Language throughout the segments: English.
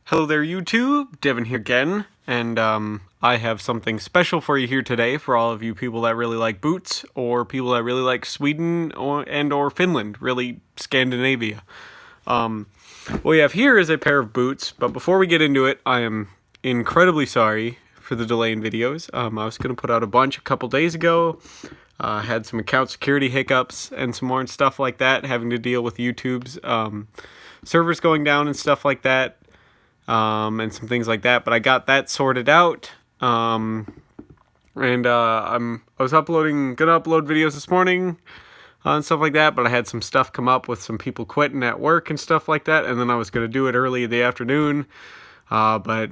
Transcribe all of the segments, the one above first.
Hello there, YouTube. Devin here again, and I have something special for you here today for all of you people that really like boots, or people that really like Sweden or Finland, really Scandinavia. What we have here is a pair of boots, but before we get into it, I am incredibly sorry for the delay in videos. I was going to put out a bunch a couple days ago. Had some account security hiccups and some more stuff like that, having to deal with YouTube's servers going down and stuff like that. And some things like that, but I got that sorted out. I was gonna upload videos this morning and stuff like that, but I had some stuff come up with some people quitting at work and stuff like that, and then I was gonna do it early in the afternoon. But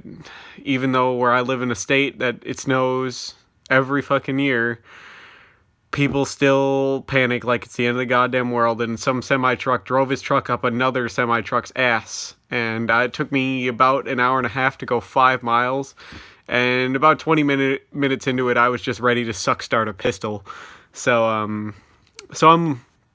even though where I live in a state that it snows every fucking year, people still panic like it's the end of the goddamn world, and some semi-truck drove his truck up another semi-truck's ass, and it took me about an hour and a half to go 5 miles, and about 20 minutes into it, I was just ready to suck start a pistol. So I'm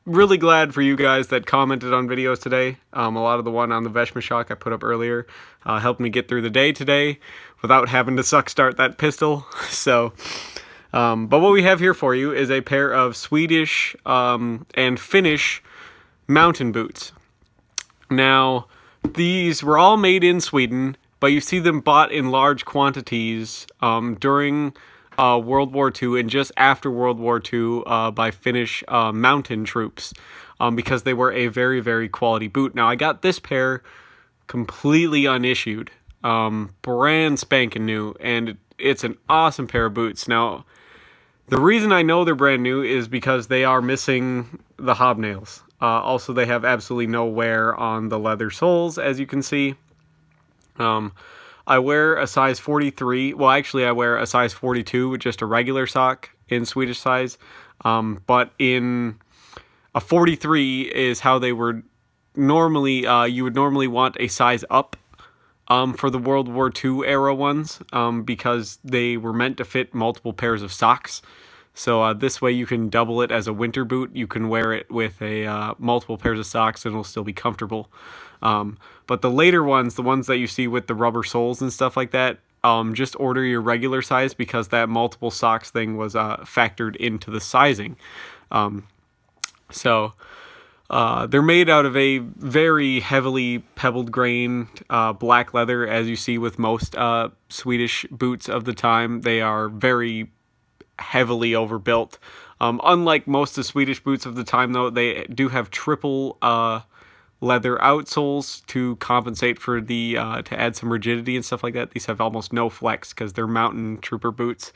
really glad for you guys that commented on videos today. A lot of the one on the Veshmashok I put up earlier helped me get through the day today without having to suck start that pistol. So but what we have here for you is a pair of Swedish and Finnish mountain boots. Now, these were all made in Sweden, but you see them bought in large quantities during World War II and just after World War II by Finnish mountain troops because they were a very, very quality boot. Now, I got this pair completely unissued, brand spanking new, and it's an awesome pair of boots. Now, the reason I know they're brand new is because they are missing the hobnails. Also, they have absolutely no wear on the leather soles, as you can see. I wear a size 43. Well, actually, I wear a size 42 with just a regular sock in Swedish size. But in a 43 is how they were normally, you would normally want a size up. For the World War II era ones, because they were meant to fit multiple pairs of socks. So this way you can double it as a winter boot. You can wear it with a multiple pairs of socks and it'll still be comfortable. But the later ones, the ones that you see with the rubber soles and stuff like that, just order your regular size because that multiple socks thing was factored into the sizing. They're made out of a very heavily pebbled grain black leather, as you see with most Swedish boots of the time. They are very heavily overbuilt. Unlike most of the Swedish boots of the time, though, they do have triple leather outsoles to compensate for the to add some rigidity and stuff like that. These have almost no flex because they're mountain trooper boots.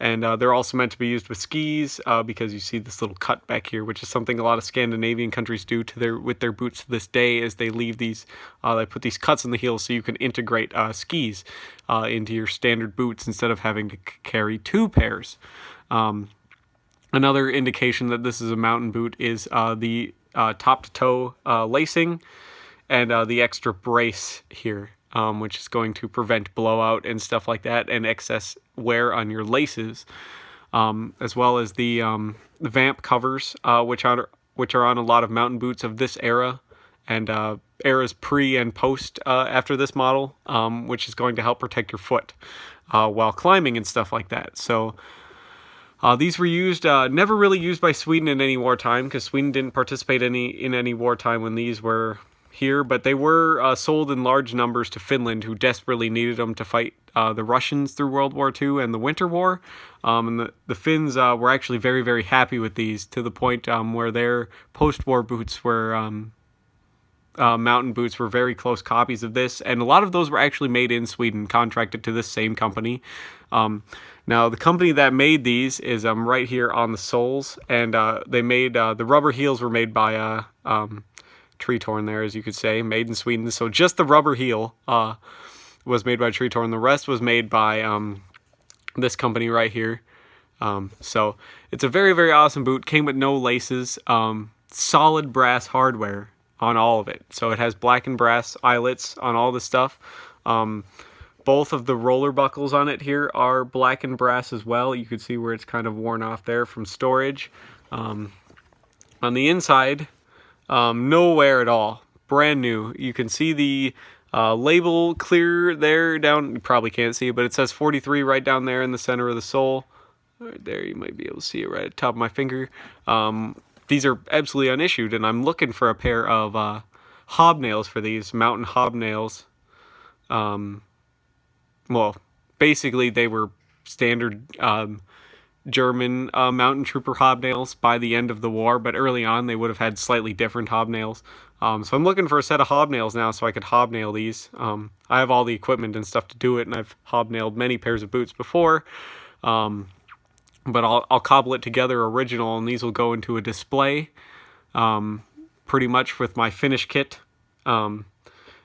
And they're also meant to be used with skis because you see this little cut back here, which is something a lot of Scandinavian countries do with their boots to this day. Is they leave these, they put these cuts in the heels so you can integrate skis into your standard boots instead of having to carry two pairs. Another indication that this is a mountain boot is the top to toe lacing and the extra brace here. Which is going to prevent blowout and stuff like that and excess wear on your laces, as well as the vamp covers, which are on a lot of mountain boots of this era and eras pre and post after this model, which is going to help protect your foot while climbing and stuff like that. So these were used, never really used by Sweden in any wartime because Sweden didn't participate in any wartime when these were here, but they were sold in large numbers to Finland, who desperately needed them to fight the Russians through World War II and the Winter War. And the Finns were actually very, very happy with these, to the point where their post-war boots were mountain boots were very close copies of this, and a lot of those were actually made in Sweden, contracted to this same company. Now, the company that made these is right here on the soles, and they made the rubber heels were made by Tretorn there, as you could say, made in Sweden. So just the rubber heel was made by Tretorn. The rest was made by this company right here. So it's a very, very awesome boot. Came with no laces. Solid brass hardware on all of it. So it has black and brass eyelets on all the stuff. Both of the roller buckles on it here are black and brass as well. You can see where it's kind of worn off there from storage. On the inside, no wear at all. Brand new. You can see the Label clear there down, you probably can't see it, but it says 43 right down there in the center of the sole. Right there, you might be able to see it right at the top of my finger. These are absolutely unissued, and I'm looking for a pair of hobnails for these, mountain hobnails. Well, basically they were standard German mountain trooper hobnails by the end of the war, but early on they would have had slightly different hobnails. So I'm looking for a set of hobnails now so I could hobnail these. I have all the equipment and stuff to do it, and I've hobnailed many pairs of boots before. But I'll cobble it together original, and these will go into a display pretty much with my Finnish kit. And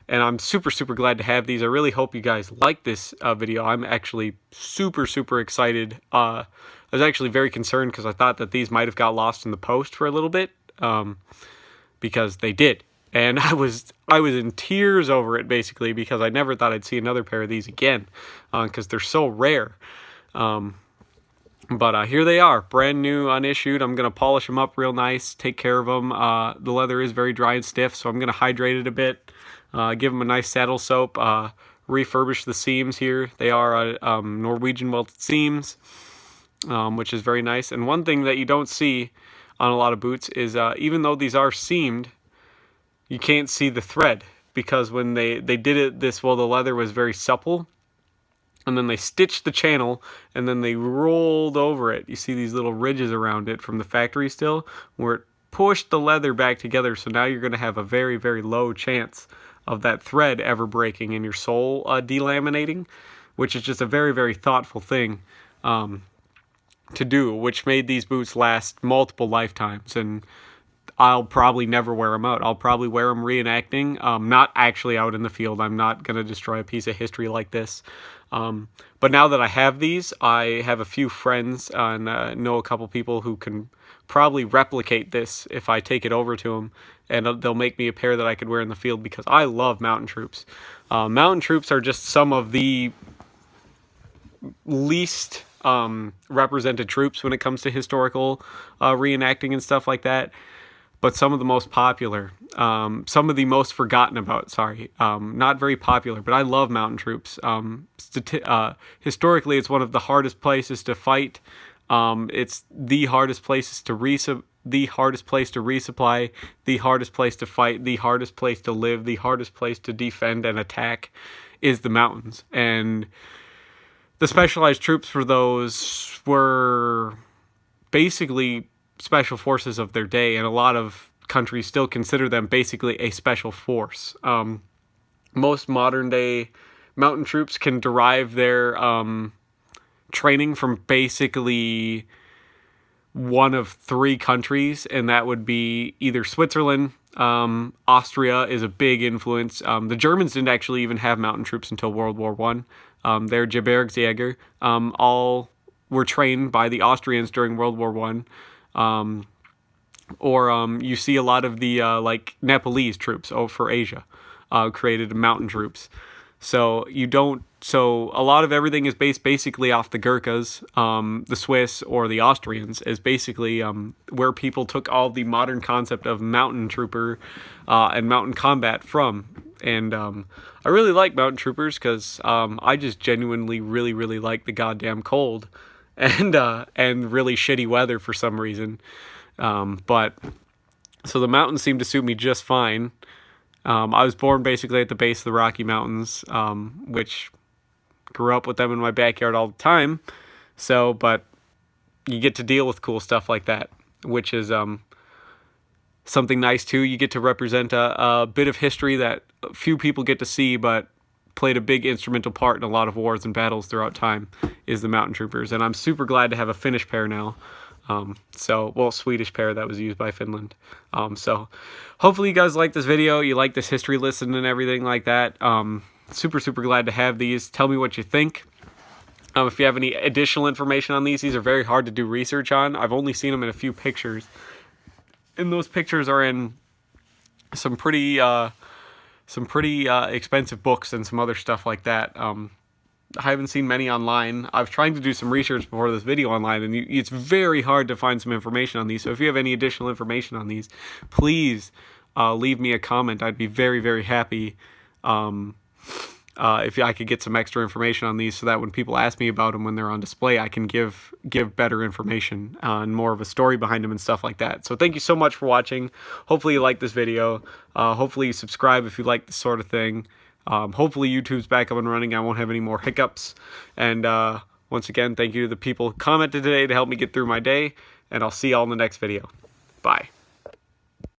I'm super glad to have these. I really hope you guys like this video. I'm actually super excited. I was actually very concerned because I thought that these might have got lost in the post for a little bit, because they did. And I was in tears over it, basically, because I never thought I'd see another pair of these again, because they're so rare. But here they are, brand new, unissued. I'm going to polish them up real nice, take care of them. The leather is very dry and stiff, so I'm going to hydrate it a bit, give them a nice saddle soap, refurbish the seams here. They are Norwegian welted seams, which is very nice. And one thing that you don't see on a lot of boots is even though these are seamed, you can't see the thread, because when they did it this, well, the leather was very supple, and then they stitched the channel, and then they rolled over it. You see these little ridges around it from the factory still, where it pushed the leather back together, so now you're going to have a very low chance of that thread ever breaking and your sole delaminating, which is just a very thoughtful thing to do, which made these boots last multiple lifetimes. And I'll probably never wear them out. I'll probably wear them reenacting, not actually out in the field. I'm not going to destroy a piece of history like this. But now that I have these, I have a few friends and know a couple people who can probably replicate this if I take it over to them, and they'll make me a pair that I could wear in the field, because I love mountain troops. Mountain troops are just some of the least represented troops when it comes to historical reenacting and stuff like that, but some of the most popular, some of the most forgotten about, sorry, not very popular, but I love mountain troops. Historically, it's one of the hardest places to fight. It's the hardest places to the hardest place to resupply, the hardest place to fight, the hardest place to live, the hardest place to defend and attack is the mountains. And the specialized troops for those were basically special forces of their day, and a lot of countries still consider them basically a special force. Most modern day mountain troops can derive their training from basically one of three countries, and that would be either Switzerland. Austria is a big influence. The Germans didn't actually even have mountain troops until World War I. Their Gebirgsjäger all were trained by the Austrians during World War I. Or you see a lot of the like Nepalese troops for Asia created mountain troops. So a lot of everything is based basically off the Gurkhas, the Swiss, or the Austrians, is basically where people took all the modern concept of mountain trooper and mountain combat from. And I really like mountain troopers because I just genuinely really like the goddamn cold and really shitty weather for some reason. But so the mountains seem to suit me just fine. I was born basically at the base of the Rocky Mountains, which grew up with them in my backyard all the time. So, but you get to deal with cool stuff like that, which is something nice too. You get to represent a bit of history that few people get to see, but played a big instrumental part in a lot of wars and battles throughout time, is the mountain troopers. And I'm super glad to have a Finnish pair now. Swedish pair that was used by Finland. So hopefully you guys like this video. You like this history lesson and everything like that. Super glad to have these. Tell me what you think. If you have any additional information on these are very hard to do research on. I've only seen them in a few pictures, and those pictures are in some pretty expensive books and some other stuff like that. I haven't seen many online. I was trying to do some research before this video online, and it's very hard to find some information on these. So if you have any additional information on these, please leave me a comment. I'd be very happy if I could get some extra information on these, so that when people ask me about them when they're on display, I can give better information and more of a story behind them and stuff like that. So thank you so much for watching. Hopefully you like this video. Hopefully you subscribe if you like this sort of thing. Hopefully YouTube's back up and running. I won't have any more hiccups. And once again, thank you to the people who commented today to help me get through my day. And I'll see y'all in the next video. Bye.